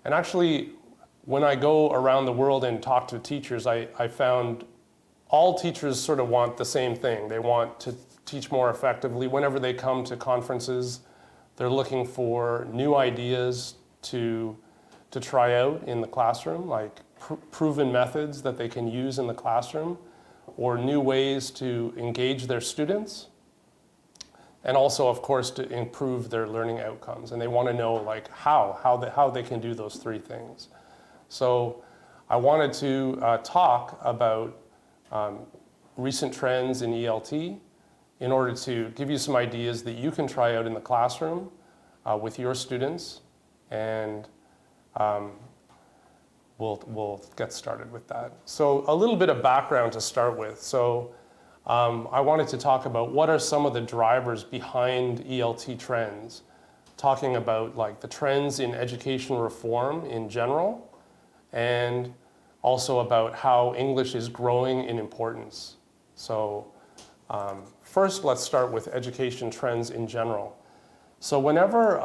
And actually, when I go around the world and talk to teachers, I found all teachers sort of want the same thing. They want to teach more effectively. Whenever they come to conferences, they're looking for new ideas to try out in the classroom, like proven methods that they can use in the classroom, or new ways to engage their students, and also, of course, to improve their learning outcomes. And they want to know like how they can do those three things. So I wanted to talk about recent trends in ELT in order to give you some ideas that you can try out in the classroom with your students, and we'll get started with that. So a little bit of background to start with. So I wanted to talk about what are some of the drivers behind ELT trends, talking about like the trends in education reform in general, and also about how English is growing in importance. So first, let's start with education trends in general. So whenever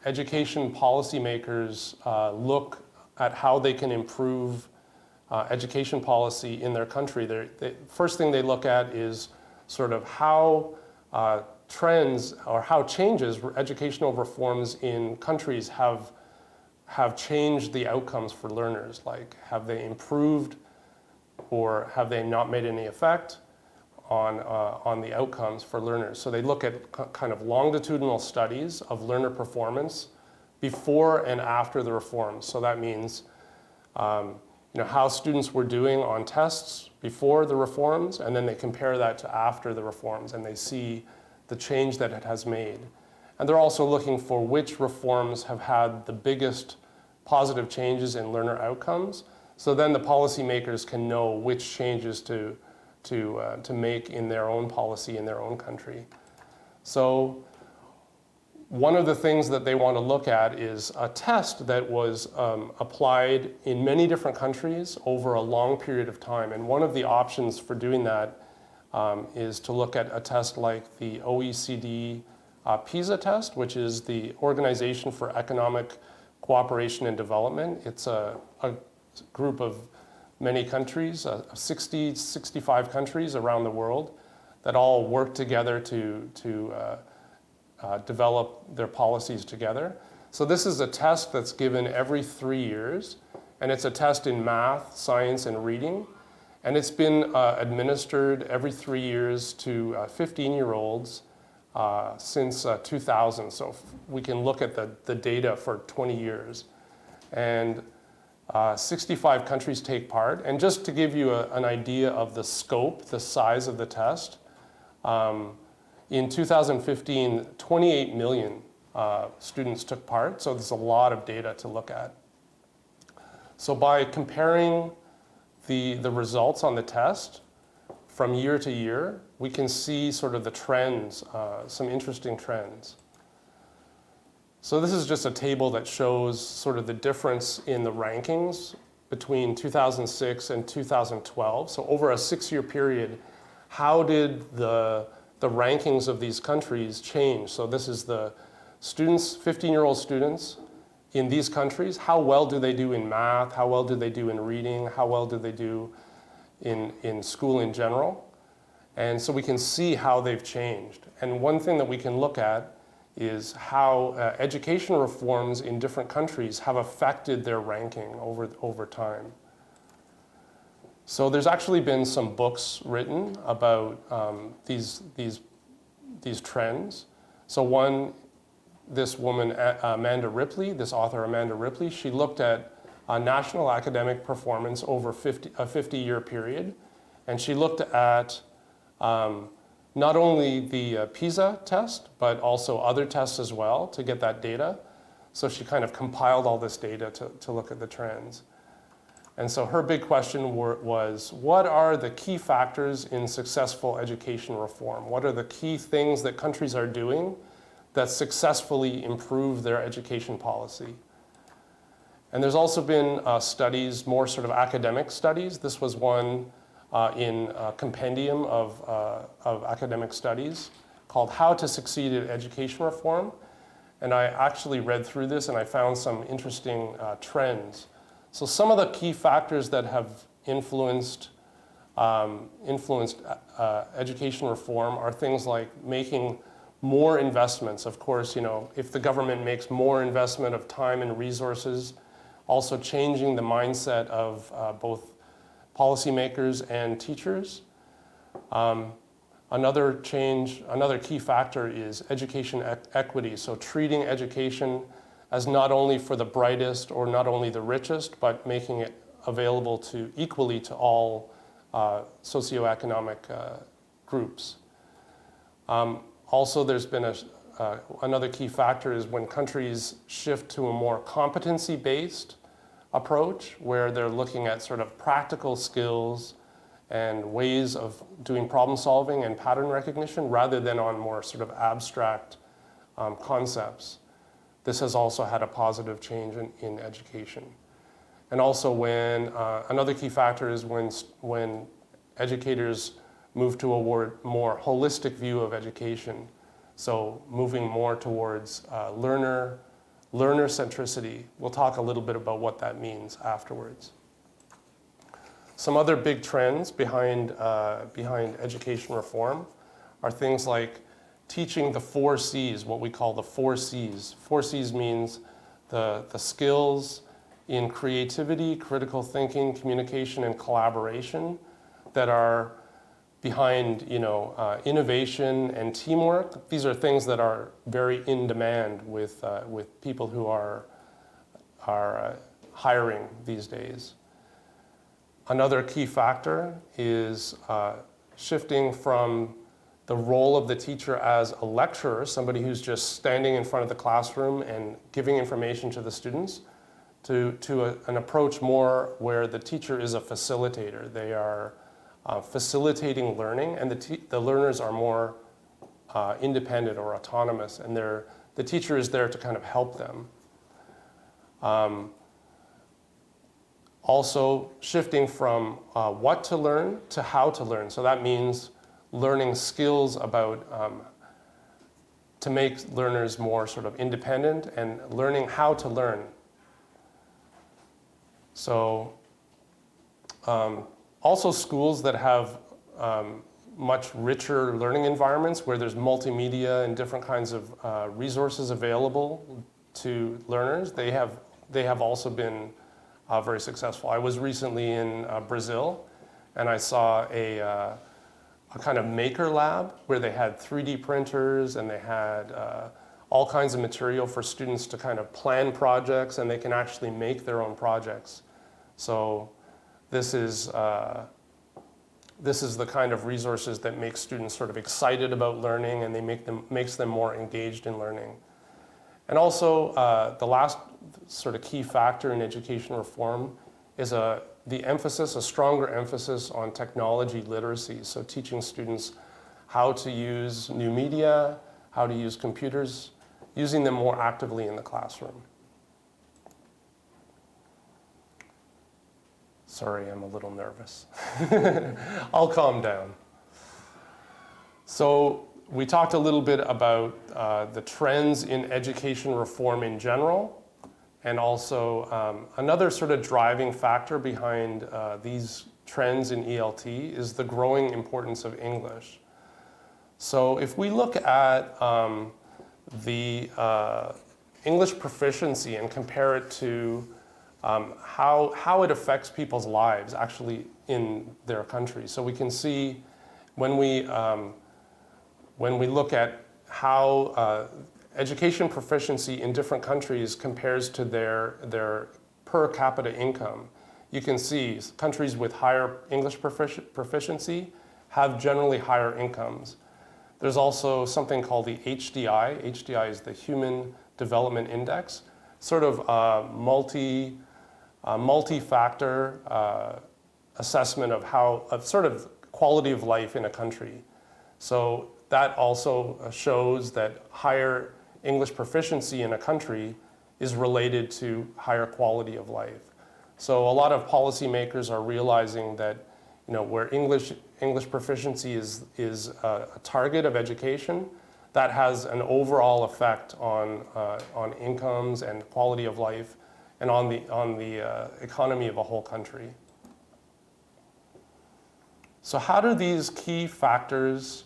education policymakers look at how they can improve education policy in their country, the first thing they look at is sort of how trends or how changes, educational reforms in countries have changed the outcomes for learners. Like, have they improved or have they not made any effect on the outcomes for learners? So they look at kind of longitudinal studies of learner performance before and after the reforms. So that means how students were doing on tests before the reforms, and then they compare that to after the reforms, and they see the change that it has made. And they're also looking for which reforms have had the biggest positive changes in learner outcomes. So then the policymakers can know which changes to make in their own policy in their own country. So one of the things that they want to look at is a test that was applied in many different countries over a long period of time. And one of the options for doing that is to look at a test like the OECD PISA test, which is the Organization for Economic Cooperation and Development. It's a group of many countries, 65 countries around the world that all work together to develop their policies together. So this is a test that's given every 3 years, and it's a test in math, science, and reading. And it's been administered every 3 years to 15-year-olds since 2000. So we can look at the data for 20 years. And 65 countries take part. And just to give you an idea of the scope, the size of the test, in 2015, 28 million students took part. So there's a lot of data to look at. So by comparing the results on the test from year to year, we can see sort of the trends, some interesting trends. So this is just a table that shows sort of the difference in the rankings between 2006 and 2012. So over a 6-year period, how did the rankings of these countries change? So this is the students, 15-year-old students in these countries. How well do they do in math? How well do they do in reading? How well do they do in school in general? And so we can see how they've changed. And one thing that we can look at is how education reforms in different countries have affected their ranking over time. So there's actually been some books written about these trends. So this woman, Amanda Ripley, this author Amanda Ripley, she looked at national academic performance over a 50-year period, and she looked at not only the PISA test, but also other tests as well to get that data. So she kind of compiled all this data to look at the trends. And so her big question was, what are the key factors in successful education reform? What are the key things that countries are doing that successfully improve their education policy? And there's also been studies, more sort of academic studies. This was one in a compendium of academic studies called How to Succeed in Education Reform. And I actually read through this and I found some interesting trends. So some of the key factors that have influenced education reform are things like making more investments. Of course, if the government makes more investment of time and resources, also changing the mindset of both policymakers and teachers. Another key factor is education equity. So treating education as not only for the brightest or not only the richest, but making it available equally to all socioeconomic groups. Also, there's been another key factor is when countries shift to a more competency-based approach, where they're looking at sort of practical skills and ways of doing problem solving and pattern recognition rather than on more sort of abstract concepts. This has also had a positive change in education. And also when, another key factor is when educators move to a more holistic view of education. So moving more towards learner centricity. We'll talk a little bit about what that means afterwards. Some other big trends behind education reform are things like teaching the 4 C's, what we call the 4 C's. 4 C's means the skills in creativity, critical thinking, communication, and collaboration that are behind innovation and teamwork. These are things that are very in demand with people who are hiring these days. Another key factor is shifting from the role of the teacher as a lecturer, somebody who's just standing in front of the classroom and giving information to the students, to an approach more where the teacher is a facilitator. They are facilitating learning, and the learners are more independent or autonomous, and the teacher is there to kind of help them. Also shifting from what to learn to how to learn. So that means learning skills about to make learners more sort of independent and learning how to learn. So also schools that have much richer learning environments where there's multimedia and different kinds of resources available to learners, they have also been very successful. I was recently in Brazil, and I saw a kind of maker lab where they had 3D printers and they had all kinds of material for students to kind of plan projects, and they can actually make their own projects. So this is the kind of resources that make students sort of excited about learning, and makes them more engaged in learning. And also, the last sort of key factor in education reform is a stronger emphasis on technology literacy. So teaching students how to use new media, how to use computers, using them more actively in the classroom. Sorry, I'm a little nervous. I'll calm down. So we talked a little bit about the trends in education reform in general, and also another sort of driving factor behind these trends in ELT is the growing importance of English. So if we look at the English proficiency and compare it to how it affects people's lives actually in their country. So we can see when we look at how education proficiency in different countries compares to their per capita income, you can see countries with higher English proficiency have generally higher incomes. There's also something called the HDI. HDI is the Human Development Index, sort of multi-factor assessment of sort of quality of life in a country. So that also shows that higher English proficiency in a country is related to higher quality of life. So a lot of policymakers are realizing that where English proficiency is a target of education, that has an overall effect on incomes and quality of life and on the economy of a whole country. So how do these key factors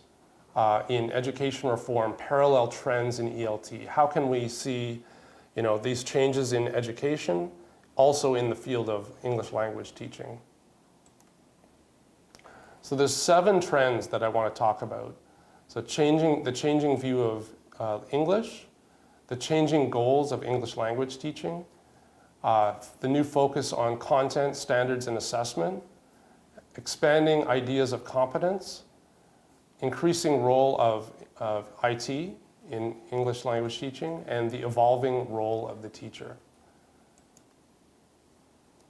in education reform parallel trends in ELT? How can we see these changes in education also in the field of English language teaching? So there's 7 trends that I want to talk about. So the changing view of English, the changing goals of English language teaching, the new focus on content, standards, and assessment, expanding ideas of competence, increasing role of IT in English language teaching, and the evolving role of the teacher.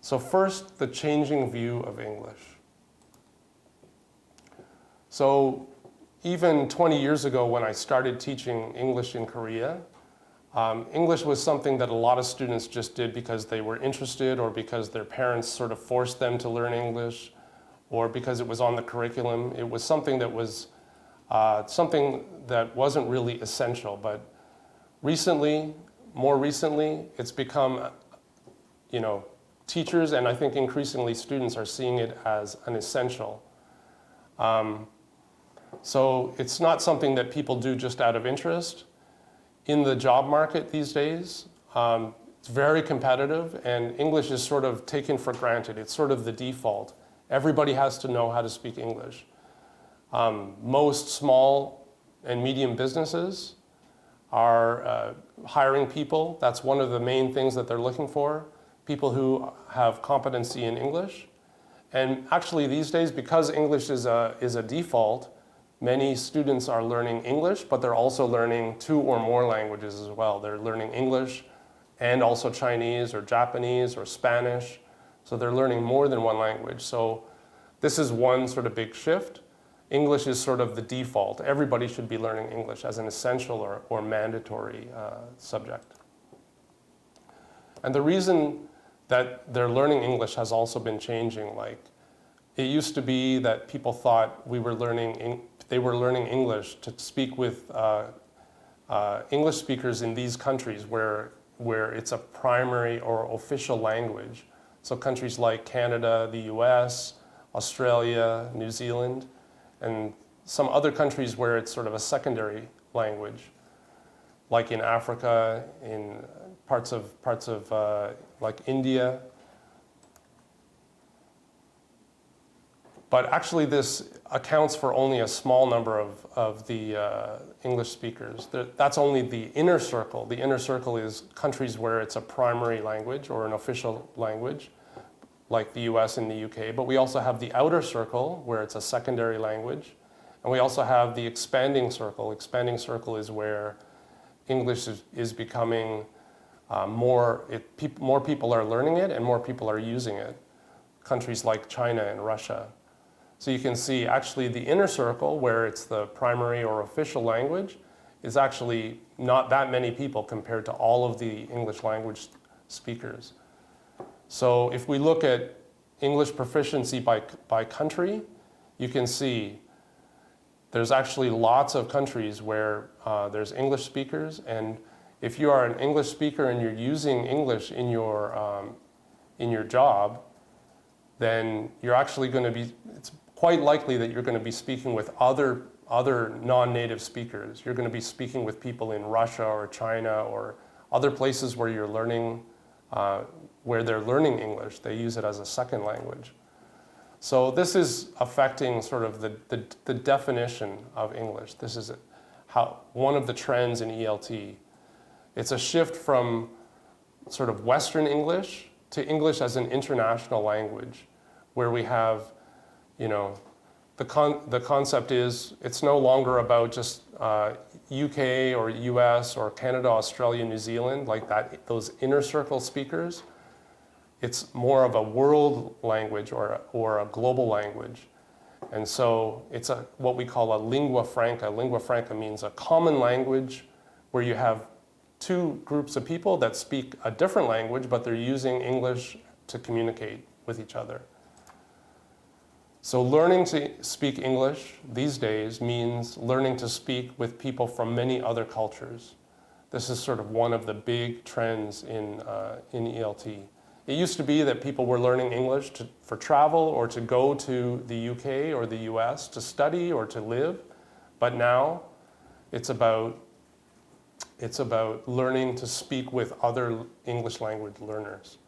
So first, the changing view of English. So even 20 years ago when I started teaching English in Korea, English was something that a lot of students just did because they were interested or because their parents sort of forced them to learn English or because it was on the curriculum. It was something that wasn't really essential. But more recently, it's become, teachers and I think increasingly students are seeing it as an essential. So it's not something that people do just out of interest. In the job market these days, it's very competitive and English is sort of taken for granted. It's sort of the default. Everybody has to know how to speak English. Most small and medium businesses are hiring people. That's one of the main things that they're looking for, people who have competency in English. And actually these days, because English is a default, many students are learning English, but they're also learning 2 or more languages as well. They're learning English and also Chinese or Japanese or Spanish. So they're learning more than one language. So this is one sort of big shift. English is sort of the default. Everybody should be learning English as an essential or mandatory subject. And the reason that they're learning English has also been changing. Like, it used to be that people thought they were learning English to speak with English speakers in these countries where it's a primary or official language. So countries like Canada, the US, Australia, New Zealand, and some other countries where it's sort of a secondary language, like in Africa, in parts of like India. But actually this accounts for only a small number of the English speakers. That's only the inner circle. The inner circle is countries where it's a primary language or an official language, like the US and the UK. But we also have the outer circle where it's a secondary language. And we also have the expanding circle. Expanding circle is where English is becoming more people are learning it and more people are using it. Countries like China and Russia. So you can see actually the inner circle where it's the primary or official language is actually not that many people compared to all of the English language speakers. So if we look at English proficiency by country, you can see there's actually lots of countries where there's English speakers, and if you are an English speaker and you're using English in your job, then you're actually going to be, it's quite likely that you're going to be speaking with other non-native speakers. You're going to be speaking with people in Russia or China or other places where you're learning, where they're learning English. They use it as a second language. So this is affecting sort of the definition of English. This is one of the trends in ELT. It's a shift from sort of Western English to English as an international language, where we have, the concept is it's no longer about just UK or US or Canada, Australia, New Zealand, like that, those inner circle speakers. It's more of a world language or a global language. And so it's what we call a lingua franca. Lingua franca means a common language where you have 2 groups of people that speak a different language, but they're using English to communicate with each other. So learning to speak English these days means learning to speak with people from many other cultures. This is sort of one of the big trends in ELT. It used to be that people were learning English for travel or to go to the UK or the US to study or to live, but now it's about learning to speak with other English language learners.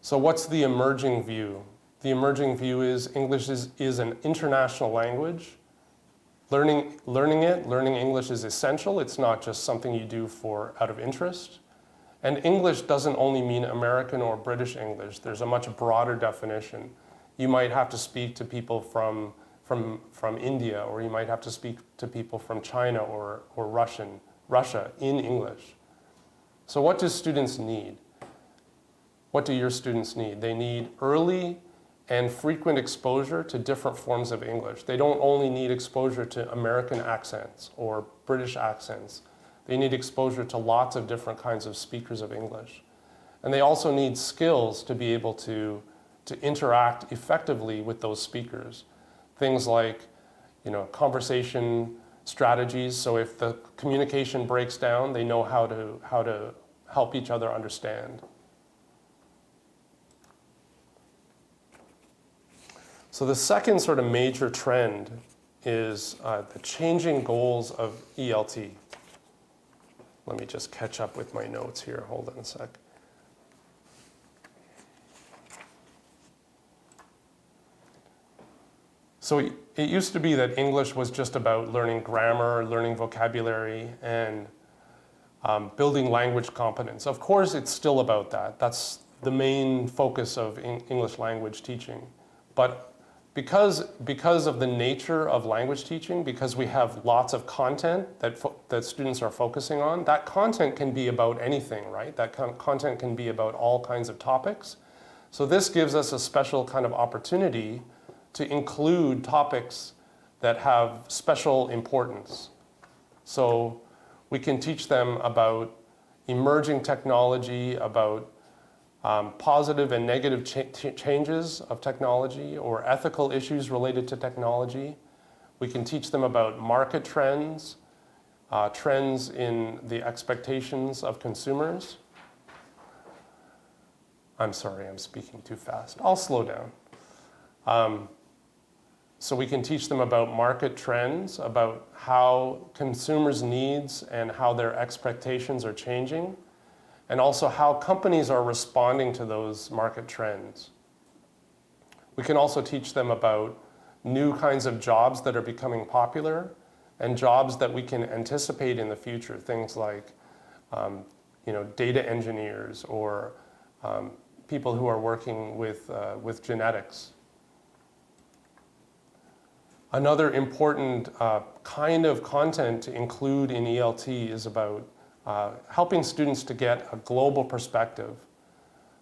So what's the emerging view? The emerging view is English is an international language. Learning English is essential. It's not just something you do out of interest. And English doesn't only mean American or British English. There's a much broader definition. You might have to speak to people from India, or you might have to speak to people from China or Russia in English. So what do students need? What do your students need? They need early and frequent exposure to different forms of English. They don't only need exposure to American accents or British accents. They need exposure to lots of different kinds of speakers of English. And they also need skills to be able to interact effectively with those speakers. Things like, conversation strategies. So if the communication breaks down, they know how to help each other understand. So the second sort of major trend is the changing goals of ELT. Let me just catch up with my notes here. Hold on a sec. So it used to be that English was just about learning grammar, learning vocabulary, and building language competence. Of course, it's still about that. That's the main focus of English language teaching. But because of the nature of language teaching, because we have lots of content that students are focusing on, that content can be about anything, right? That content can be about all kinds of topics. So this gives us a special kind of opportunity to include topics that have special importance. So we can teach them about emerging technology, about positive and negative changes of technology or ethical issues related to technology. We can teach them about market trends, trends in the expectations of consumers. I'm sorry, I'm speaking too fast. I'll slow down. So we can teach them about market trends, about how consumers' needs and how their expectations are changing, and also how companies are responding to those market trends. We can also teach them about new kinds of jobs that are becoming popular and jobs that we can anticipate in the future, things like data engineers or people who are working with genetics. Another important kind of content to include in ELT is about helping students to get a global perspective.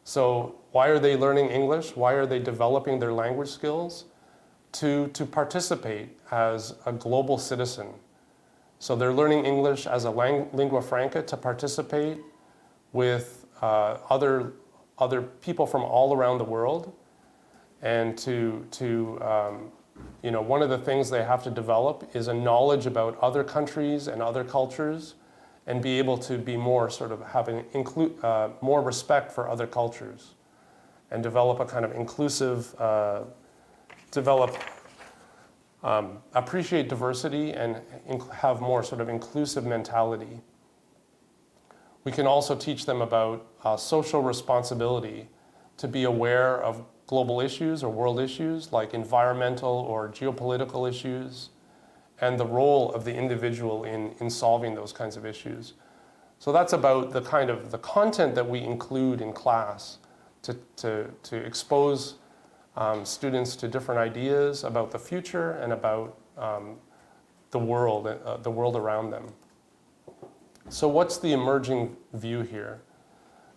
So why are they learning English? Why are they developing their language skills? To participate as a global citizen. So they're learning English as a lingua franca to participate with other people from all around the world, and one of the things they have to develop is a knowledge about other countries and other cultures, and be able to be more sort of having more respect for other cultures, and develop a kind of inclusive, appreciate diversity and have more sort of inclusive mentality. We can also teach them about social responsibility, to be aware of global issues or world issues like environmental or geopolitical issues, and the role of the individual in solving those kinds of issues. So that's about the kind of the content that we include in class to expose students to different ideas about the future and about the world around them. So what's the emerging view here?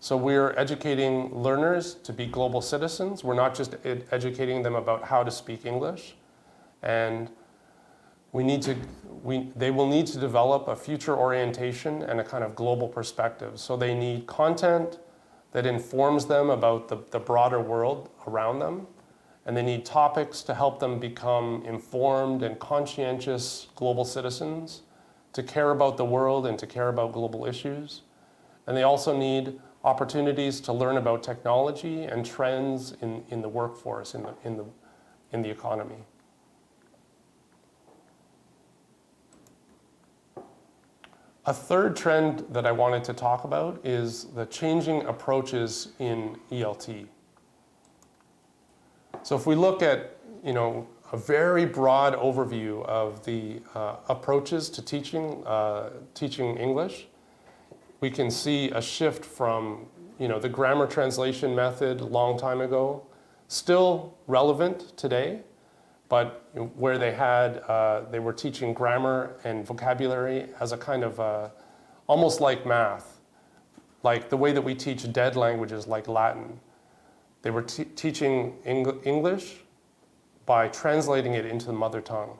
So we're educating learners to be global citizens. We're not just educating them about how to speak English. And they will need to develop a future orientation and a kind of global perspective. So they need content that informs them about the broader world around them. And they need topics to help them become informed and conscientious global citizens, to care about the world and to care about global issues. And they also need opportunities to learn about technology and trends in the workforce, in the economy. A third trend that I wanted to talk about is the changing approaches in ELT. So if we look at, a very broad overview of the approaches to teaching English, we can see a shift from, the grammar translation method a long time ago, still relevant today, but where they were teaching grammar and vocabulary as a kind of almost like math, like the way that we teach dead languages like Latin. They were teaching English by translating it into the mother tongue.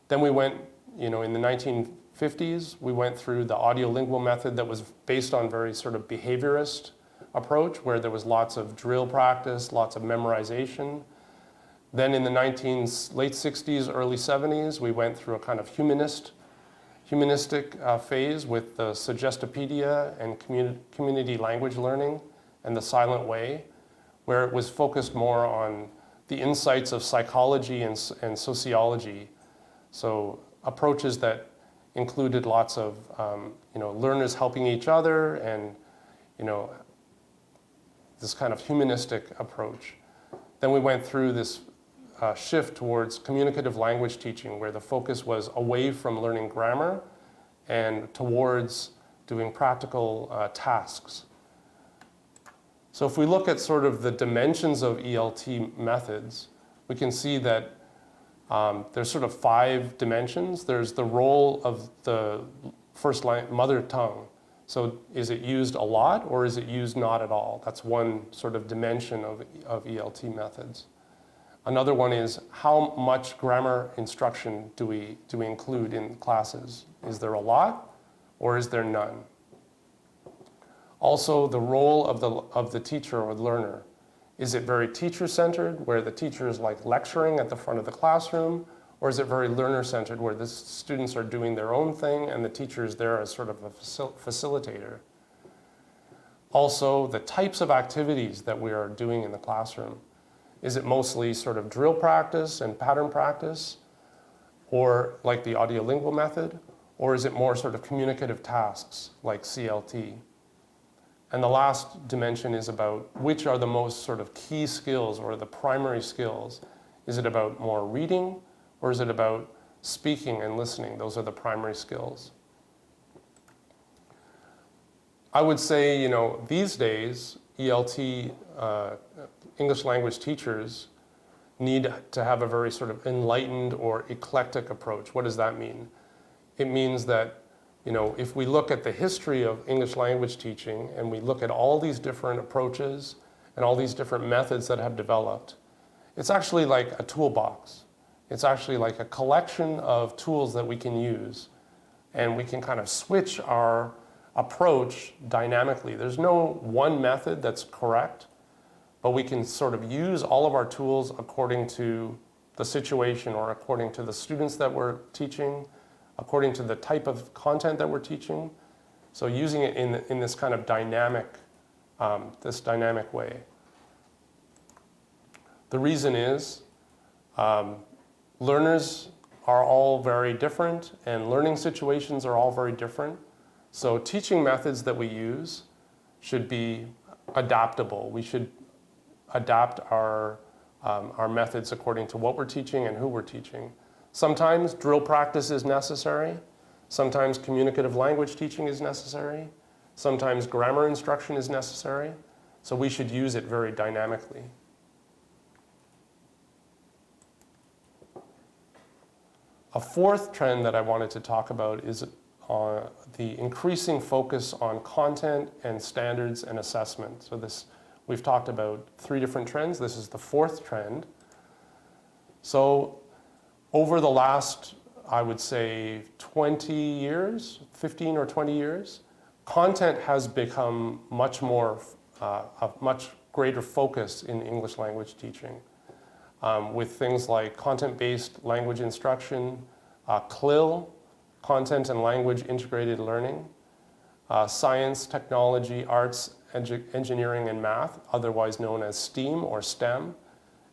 Then we went, in the 1950s, we went through the audiolingual method that was based on very sort of behaviorist approach, where there was lots of drill practice, lots of memorization. Then in the late 60s, early 70s, we went through a kind of humanistic phase with the Suggestopedia and community language learning and the silent way, where it was focused more on the insights of psychology and sociology. So approaches that included lots of learners helping each other and this kind of humanistic approach. Then we went through this shift towards communicative language teaching, where the focus was away from learning grammar and towards doing practical tasks. So if we look at sort of the dimensions of ELT methods, we can see that there's sort of 5 dimensions. There's the role of the first mother tongue. So is it used a lot or is it used not at all? That's one sort of dimension of ELT methods. Another one is how much grammar instruction do we include in classes? Is there a lot or is there none? Also, the role of the teacher or the learner. Is it very teacher-centered, where the teacher is like lecturing at the front of the classroom, or is it very learner-centered, where the students are doing their own thing and the teacher is there as sort of a facilitator? Also, the types of activities that we are doing in the classroom. Is it mostly sort of drill practice and pattern practice, or like the audiolingual method, or is it more sort of communicative tasks like CLT? And the last dimension is about which are the most sort of key skills or the primary skills. Is it about more reading or is it about speaking and listening? Those are the primary skills. I would say, these days, ELT, English language teachers, need to have a very sort of enlightened or eclectic approach. What does that mean? It means that if we look at the history of English language teaching and we look at all these different approaches and all these different methods that have developed, it's actually like a toolbox. It's actually like a collection of tools that we can use, and we can kind of switch our approach dynamically. There's no one method that's correct, but we can sort of use all of our tools according to the situation or according to the students that we're teaching, according to the type of content that we're teaching. So using it in this kind of dynamic way. The reason is learners are all very different and learning situations are all very different. So teaching methods that we use should be adaptable. We should adapt our methods according to what we're teaching and who we're teaching. Sometimes drill practice is necessary. Sometimes communicative language teaching is necessary. Sometimes grammar instruction is necessary. So we should use it very dynamically. A fourth trend that I wanted to talk about is the increasing focus on content and standards and assessment. So we've talked about 3 different trends. This is the 4th trend. So over the last, I would say, 20 years, 15 or 20 years, content has become much more a much greater focus in English language teaching with things like content-based language instruction, CLIL, content and language integrated learning, science, technology, arts, engineering, and math, otherwise known as STEAM or STEM,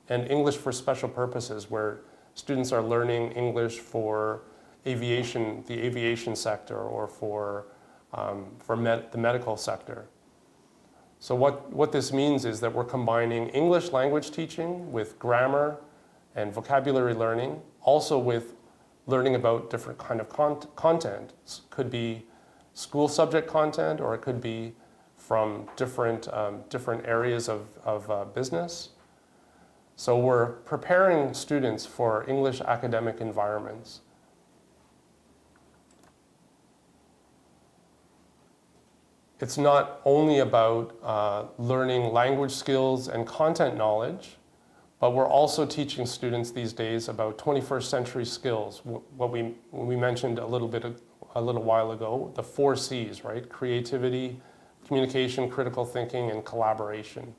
and English for special purposes, where students are learning English for aviation, the aviation sector, or for the medical sector. So what this means is that we're combining English language teaching with grammar and vocabulary learning, also with learning about different kind of content. It could be school subject content, or it could be from different areas of business. So we're preparing students for English academic environments. It's not only about learning language skills and content knowledge, but we're also teaching students these days about 21st century skills, what we mentioned a little while ago, the 4 C's, right? Creativity, communication, critical thinking, and collaboration.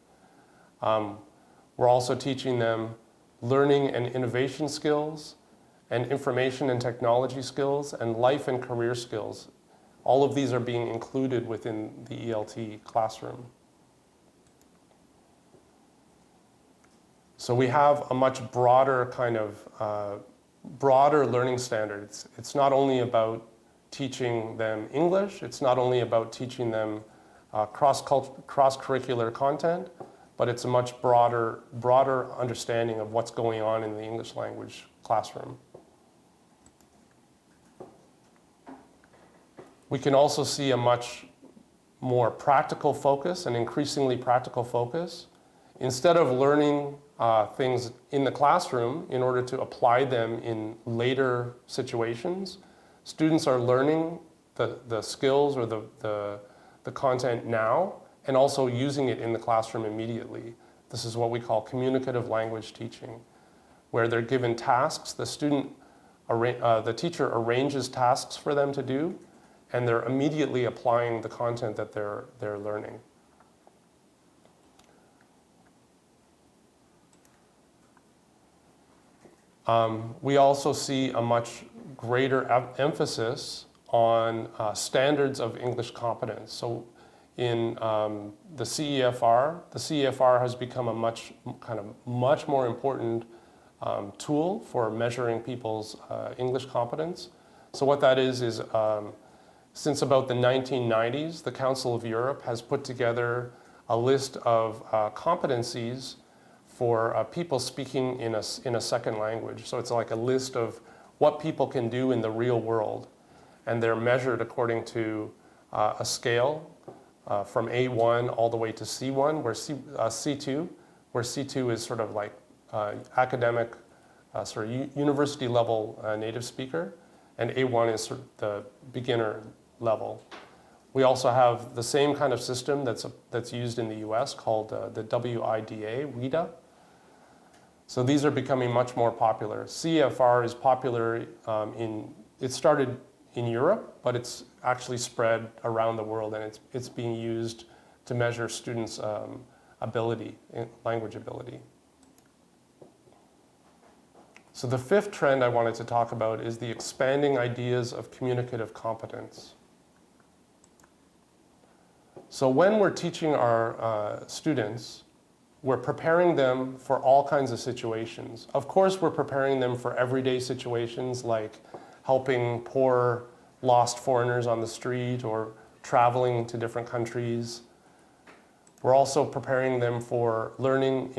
We're also teaching them learning and innovation skills, and information and technology skills, and life and career skills. All of these are being included within the ELT classroom. So we have a much broader kind of broader learning standard. It's not only about teaching them English, it's not only about teaching them cross-curricular content, but it's a much broader understanding of what's going on in the English language classroom. We can also see a much more practical focus, an increasingly practical focus. Instead of learning things in the classroom in order to apply them in later situations, students are learning the skills or the content now, and also using it in the classroom immediately. This is what we call communicative language teaching, where they're given tasks. The teacher arranges tasks for them to do, and they're immediately applying the content that they're learning. We also see a much greater emphasis on standards of English competence. So in the CEFR has become a much more important tool for measuring people's English competence. So what that is since about the 1990s, the Council of Europe has put together a list of competencies for people speaking in a second language. So it's like a list of what people can do in the real world. And they're measured according to a scale from A1 all the way to C1, where C2, where C2 is sort of like academic, sort of university level native speaker, and A1 is sort of the beginner level. We also have the same kind of system that's used in the US called the WIDA. So these are becoming much more popular. CEFR is popular it started in Europe, but it's actually spread around the world, and it's being used to measure students' ability, language ability. So the 5th trend I wanted to talk about is the expanding ideas of communicative competence. So when we're teaching our students, we're preparing them for all kinds of situations. Of course, we're preparing them for everyday situations like helping poor, lost foreigners on the street or traveling to different countries. We're also preparing them for learning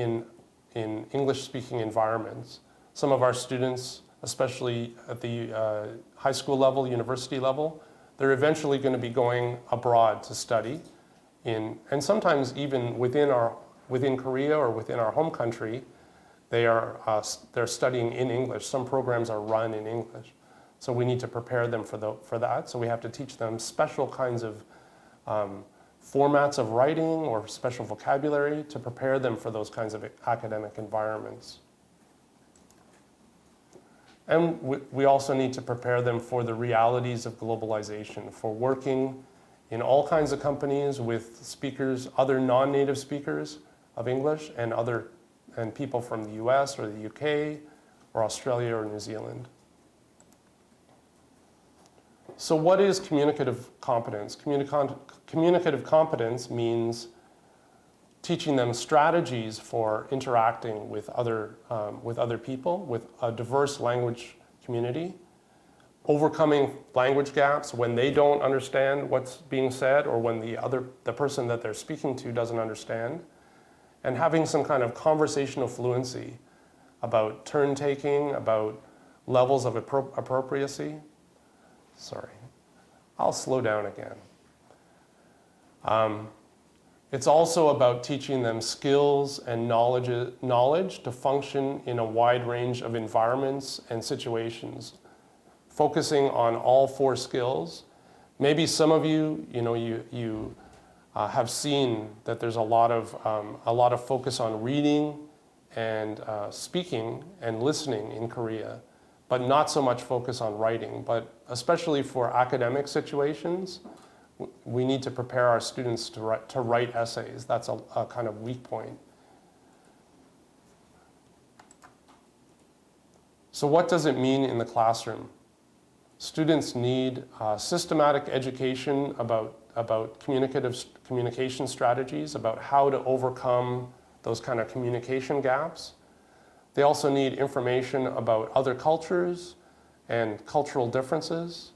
in English-speaking environments. Some of our students, especially at the high school level, university level, they're eventually going to be going abroad to study and sometimes even within Korea or within our home country, they're studying in English. Some programs are run in English. So we need to prepare them for that. So we have to teach them special kinds of formats of writing or special vocabulary to prepare them for those kinds of academic environments. And we also need to prepare them for the realities of globalization, for working in all kinds of companies with speakers, other non-native speakers of English, and people from the US or the UK or Australia or New Zealand. So what is communicative competence? Communicative competence means teaching them strategies for interacting with other people, with a diverse language community, overcoming language gaps when they don't understand what's being said or when the person that they're speaking to doesn't understand, and having some kind of conversational fluency about turn taking, about levels of appropriacy. Sorry, I'll slow down again. It's also about teaching them skills and knowledge to function in a wide range of environments and situations, focusing on all 4 skills. Maybe some of you, have seen that there's a lot of focus on reading and speaking and listening in Korea, but not so much focus on writing. But especially for academic situations, we need to prepare our students to write essays. That's a kind of weak point. So what does it mean in the classroom? Students need systematic education about communication strategies, about how to overcome those kind of communication gaps. They also need information about other cultures and cultural differences.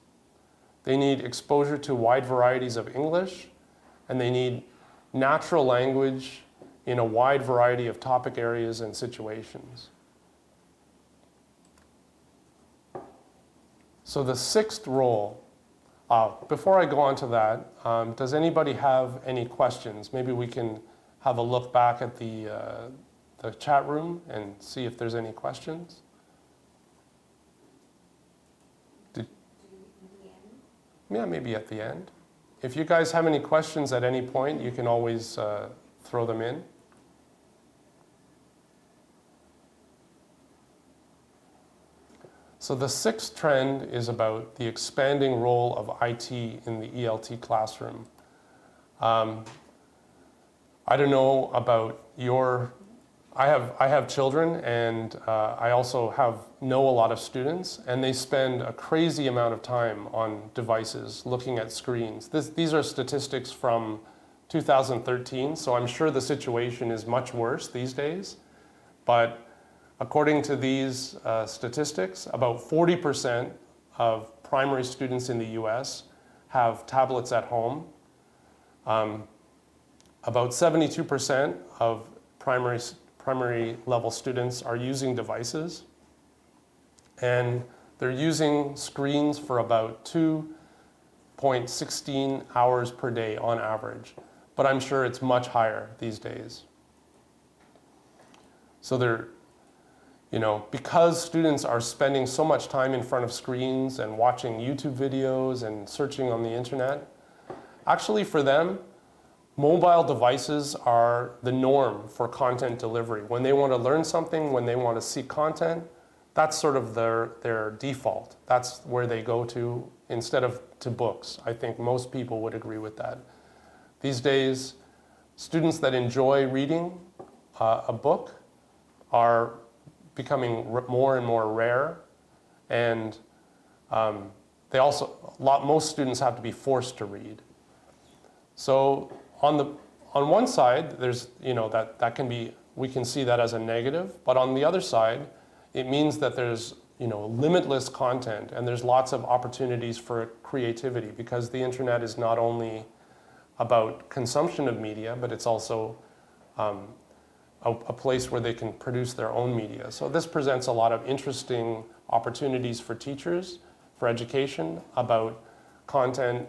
They need exposure to wide varieties of English, and they need natural language in a wide variety of topic areas and situations. So the 6th role, before I go on to that, does anybody have any questions? Maybe we can have a look back at the chat room and see if there's any questions. Yeah, maybe at the end. If you guys have any questions at any point, you can always throw them in. So the 6th trend is about the expanding role of IT in the ELT classroom. I don't know about I have children, and I also know a lot of students, and they spend a crazy amount of time on devices, looking at screens. These are statistics from 2013, so I'm sure the situation is much worse these days. But according to these statistics, about 40% of primary students in the US have tablets at home. About 72% of primary level students are using devices, and they're using screens for about 2.16 hours per day on average, but I'm sure it's much higher these days. So because students are spending so much time in front of screens and watching YouTube videos and searching on the internet, actually for them, mobile devices are the norm for content delivery. When they want to learn something, when they want to seek content, that's sort of their default. That's where they go to instead of to books. I think most people would agree with that. These days, students that enjoy reading a book are becoming more and more rare, and most students have to be forced to read. So on one side, there's that can be, we can see that as a negative, but on the other side, it means that there's limitless content, and there's lots of opportunities for creativity, because the internet is not only about consumption of media, but it's also a place where they can produce their own media. So this presents a lot of interesting opportunities for teachers, for education, about content,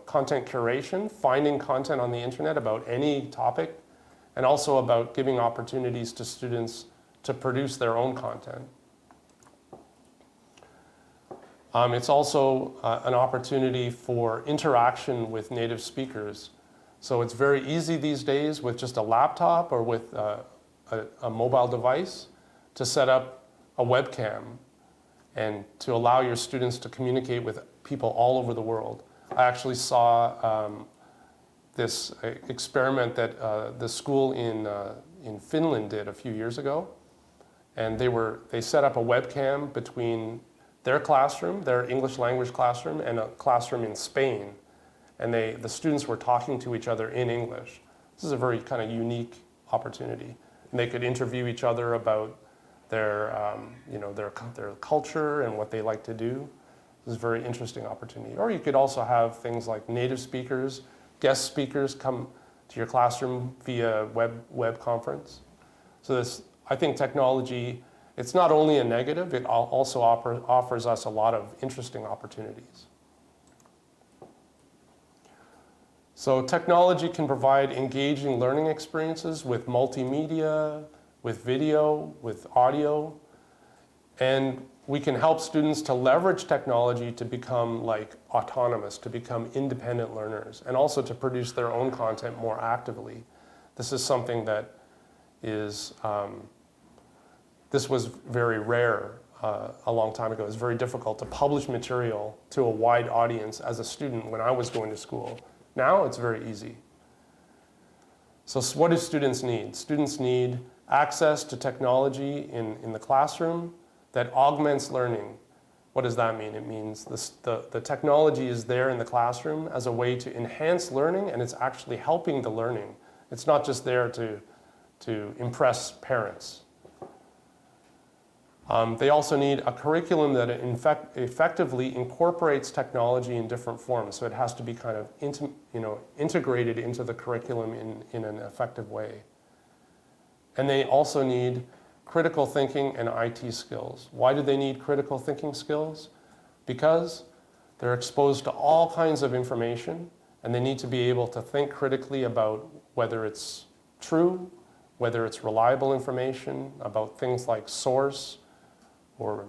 content curation, finding content on the internet about any topic, and also about giving opportunities to students to produce their own content. It's also an opportunity for interaction with native speakers. So it's very easy these days with just a laptop or with a mobile device to set up a webcam and to allow your students to communicate with people all over the world. I actually saw this experiment that the school in Finland did a few years ago. And they set up a webcam between their classroom, their English language classroom, and a classroom in Spain. And the students were talking to each other in English. This is a very kind of unique opportunity. And they could interview each other about their culture and what they like to do. This is a very interesting opportunity. Or you could also have things like native speakers, guest speakers come to your classroom via web conference. So I think technology, it's not only a negative, it also offers us a lot of interesting opportunities. So technology can provide engaging learning experiences with multimedia, with video, with audio, and we can help students to leverage technology to become like autonomous, to become independent learners, and also to produce their own content more actively. This is something that is, this was very rare a long time ago. It was very difficult to publish material to a wide audience as a student when I was going to school. Now it's very easy. So what do students need? Students need access to technology in the classroom that augments learning. What does that mean? It means the technology is there in the classroom as a way to enhance learning, and it's actually helping the learning. It's not just there to impress parents. They also need a curriculum that effectively incorporates technology in different forms. So it has to be kind of integrated into the curriculum in an effective way. And they also need critical thinking and IT skills. Why do they need critical thinking skills? Because they're exposed to all kinds of information, and they need to be able to think critically about whether it's true, whether it's reliable information, about things like source, or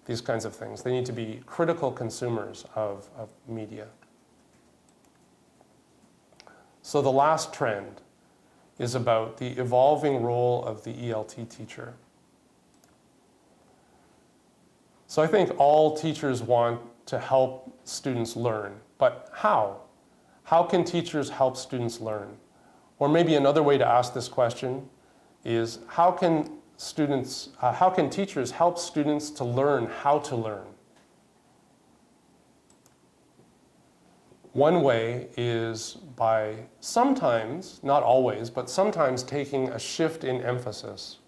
these kinds of things. They need to be critical consumers of media. So the last trend is about the evolving role of the ELT teacher. So I think all teachers want to help students learn, but how? How can teachers help students learn? Or maybe another way to ask this question is, how can teachers help students to learn how to learn? One way is by sometimes, not always, but sometimes taking a shift in emphasis.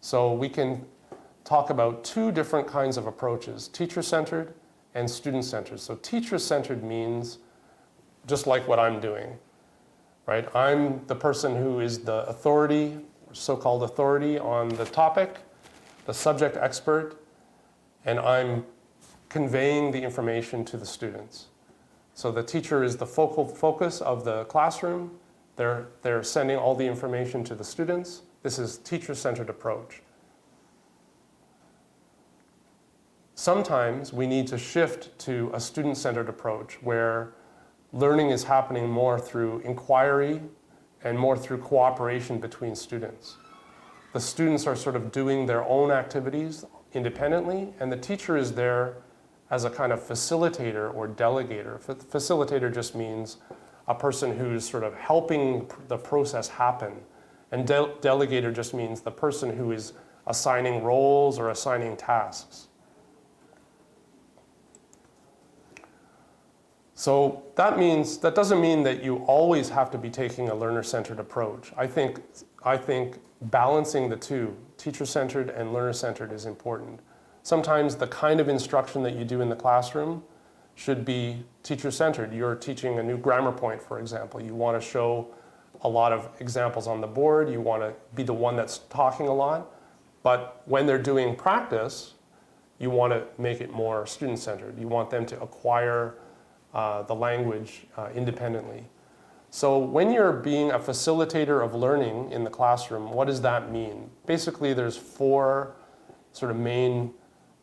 So we can talk about two different kinds of approaches, teacher-centered and student-centered. So teacher-centered means just like what I'm doing, right? I'm the person who is the authority, so-called authority on the topic, the subject expert, and I'm conveying the information to the students. So the teacher is the focal focus of the classroom. They're sending all the information to the students. This is teacher-centered approach. Sometimes we need to shift to a student-centered approach where learning is happening more through inquiry and more through cooperation between students. The students are sort of doing their own activities independently, and the teacher is there as a kind of facilitator or delegator. Facilitator just means a person who's sort of helping the process happen. And delegator just means the person who is assigning roles or assigning tasks. So that doesn't mean that you always have to be taking a learner-centered approach. I think balancing the two, teacher-centered and learner-centered, is important. Sometimes the kind of instruction that you do in the classroom should be teacher-centered. You're teaching a new grammar point, for example. You want to show a lot of examples on the board. You want to be the one that's talking a lot. But when they're doing practice, you want to make it more student-centered. You want them to acquire the language independently. So when you're being a facilitator of learning in the classroom, what does that mean? Basically, there's four sort of main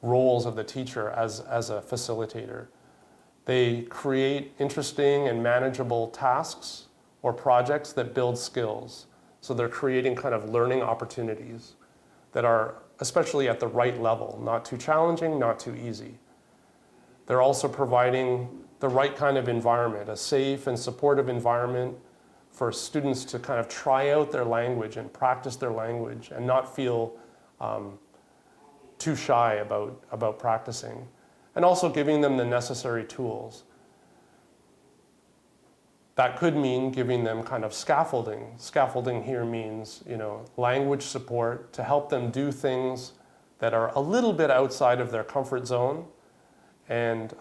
roles of the teacher as a facilitator. They create interesting and manageable tasks or projects that build skills. So they're creating kind of learning opportunities that are especially at the right level, not too challenging, not too easy. They're also providing the right kind of environment, a safe and supportive environment for students to kind of try out their language and practice their language and not feel too shy about practicing. And also giving them the necessary tools. That could mean giving them kind of scaffolding. Scaffolding here means, language support to help them do things that are a little bit outside of their comfort zone, and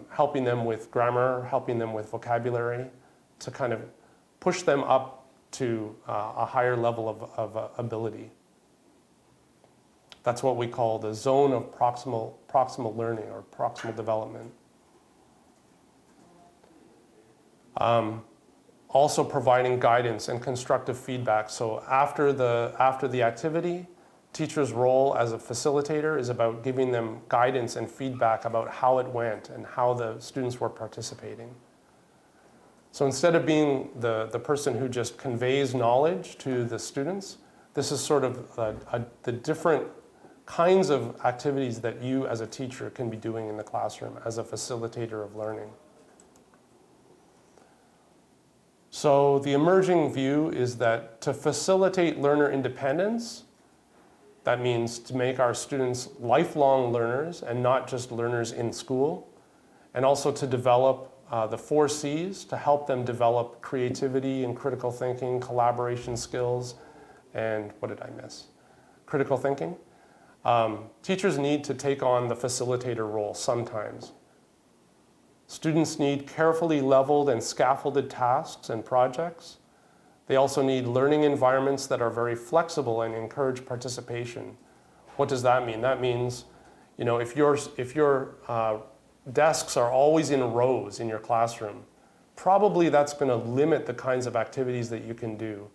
helping them with grammar, helping them with vocabulary, to kind of push them up to a higher level of ability. That's what we call the zone of proximal learning or proximal development. Also providing guidance and constructive feedback. So after the activity, teacher's role as a facilitator is about giving them guidance and feedback about how it went and how the students were participating. So instead of being the person who just conveys knowledge to the students, this is sort of the different kinds of activities that you as a teacher can be doing in the classroom as a facilitator of learning. So the emerging view is that to facilitate learner independence, that means to make our students lifelong learners and not just learners in school, and also to develop the 4 C's to help them develop creativity and critical thinking, collaboration skills, and what did I miss? Critical thinking. Teachers need to take on the facilitator role sometimes. Students need carefully leveled and scaffolded tasks and projects. They also need learning environments that are very flexible and encourage participation. What does that mean? That means, if your desks are always in rows in your classroom, probably that's going to limit the kinds of activities that you can do.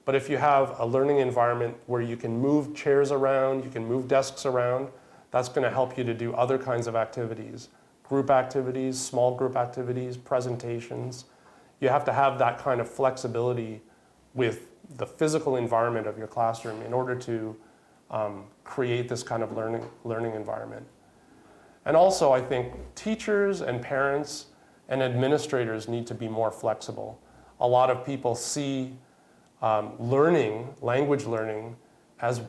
But if you have a learning environment where you can move chairs around, you can move desks around, that's going to help you to do other kinds of activities. Group activities, small group activities, presentations. You have to have that kind of flexibility with the physical environment of your classroom in order to create this kind of learning environment. And also, I think teachers and parents and administrators need to be more flexible. A lot of people see language learning, as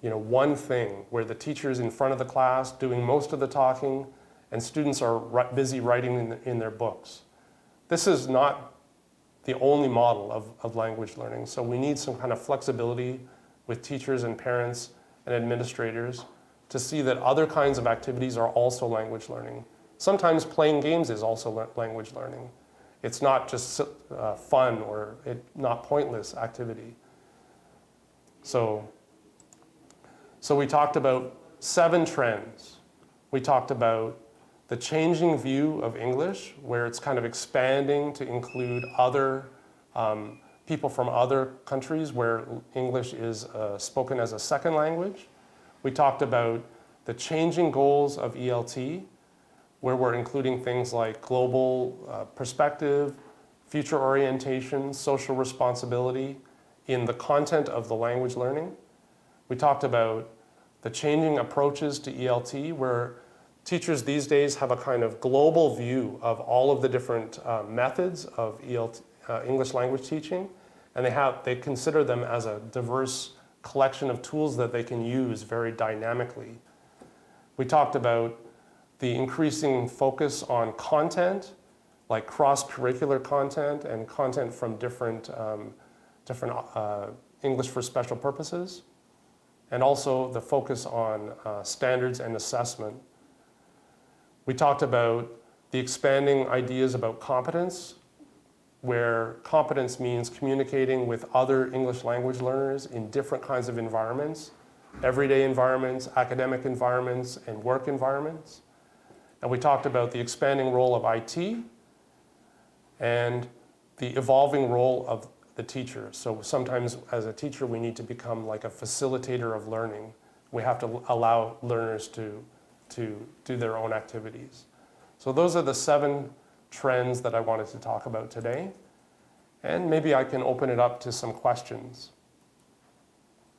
one thing where the teacher is in front of the class doing most of the talking, and students are busy writing in their books. This is not the only model of language learning, so we need some kind of flexibility with teachers and parents and administrators to see that other kinds of activities are also language learning. Sometimes playing games is also language learning. It's not just fun or not pointless activity. So we talked about 7 trends. We talked about the changing view of English, where it's kind of expanding to include other people from other countries where English is spoken as a second language. We talked about the changing goals of ELT, where we're including things like global perspective, future orientation, social responsibility in the content of the language learning. We talked about the changing approaches to ELT, where teachers these days have a kind of global view of all of the different methods of ELT, English language teaching, and they consider them as a diverse collection of tools that they can use very dynamically. We talked about the increasing focus on content, like cross-curricular content and content from different English for special purposes, and also the focus on standards and assessment. We talked about the expanding ideas about competence, where competence means communicating with other English language learners in different kinds of environments, everyday environments, academic environments, and work environments. And we talked about the expanding role of IT and the evolving role of the teacher. So sometimes as a teacher, we need to become like a facilitator of learning. We have to allow learners to do their own activities. So those are the 7 trends that I wanted to talk about today. And maybe I can open it up to some questions.